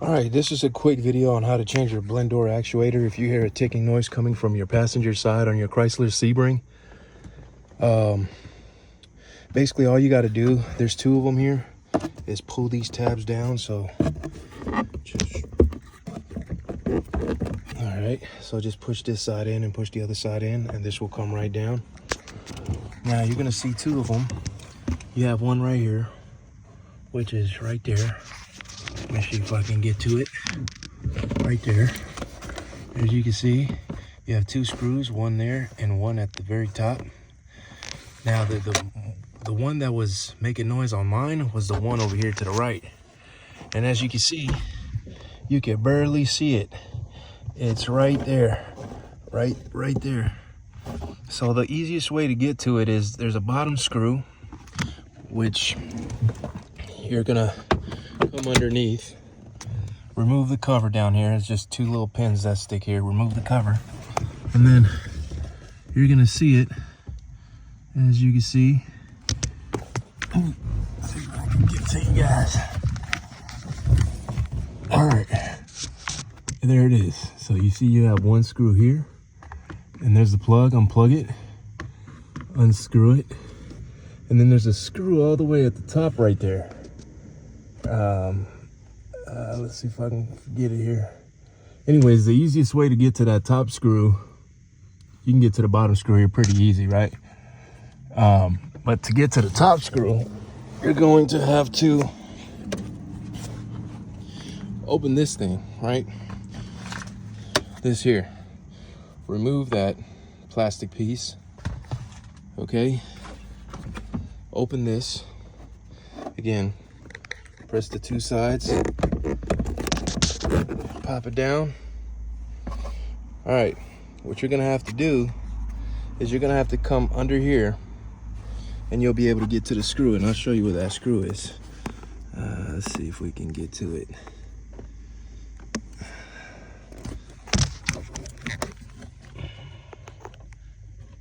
Alright, this is a quick video on how to change your blend door actuator if you hear a ticking noise coming from your passenger side on your Chrysler Sebring. Basically all you got to do, there's two of them here, is pull these tabs down. So just push this side in and push the other side in, and this will come right down. Now you're gonna see two of them. You have one right here, which is right there. Let me see if I can get to it. Right there. As you can see, you have two screws, one there and one at the very top. Now the one that was making noise on mine was the one over here to the right. And as you can see, you can barely see it. It's right there, right there. So the easiest way to get to it is there's a bottom screw, which you're gonna come underneath, remove the cover down here. It's just two little pins that stick here. Remove the cover, and then you're gonna see it. As you can see, let's see if I can get to you guys. All right, there it is. So you see you have one screw here, and there's the plug. Unplug it, unscrew it, and then there's a screw all the way at the top right there. Let's see if I can get it here. Anyways, the easiest way to get to that top screw, you can get to the bottom screw here pretty easy, right? But to get to the top screw, you're going to have to open this thing, right? This here. Remove that plastic piece, okay? Open this. Again, press the two sides, pop it down. All right, what you're gonna have to do is you're gonna have to come under here, and you'll be able to get to the screw, and I'll show you where that screw is. Let's see if we can get to it.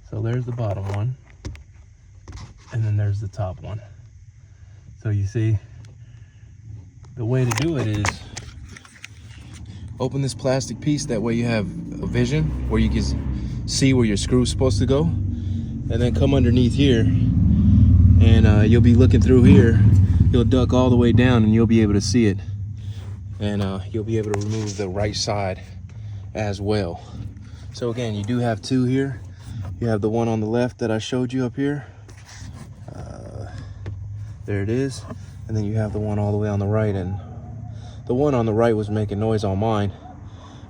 So there's the bottom one, and then there's the top one. So you see, the way to do it is open this plastic piece. That way you have a vision where you can see where your screw is supposed to go, and then come underneath here, and you'll be looking through here. You'll duck all the way down, and you'll be able to see it, and you'll be able to remove the right side as well. So again, you do have two here. You have the one on the left that I showed you up here. There it is. And then you have the one all the way on the right, and the one on the right was making noise on mine.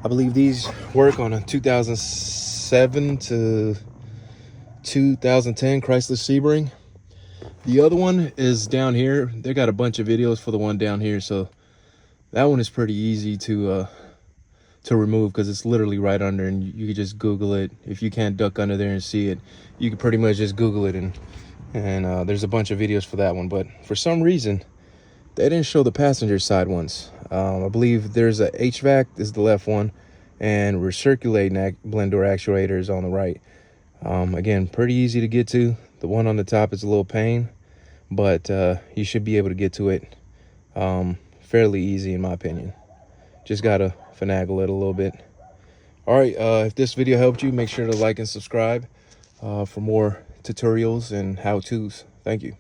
I believe these work on a 2007 to 2010 Chrysler Sebring. The other one is down here. They got a bunch of videos for the one down here, so that one is pretty easy to remove, because it's literally right under, and you can just Google it. If you can't duck under there and see it, you can pretty much just Google it, and there's a bunch of videos for that one. But for some reason, they didn't show the passenger side ones. I believe there's a HVAC, this is the left one, and recirculating blend door actuators on the right. Again, pretty easy to get to. The one on the top is a little pain, but you should be able to get to it fairly easy, in my opinion. Just gotta finagle it a little bit. All right, if this video helped you, make sure to like and subscribe for more tutorials and how-tos. Thank you.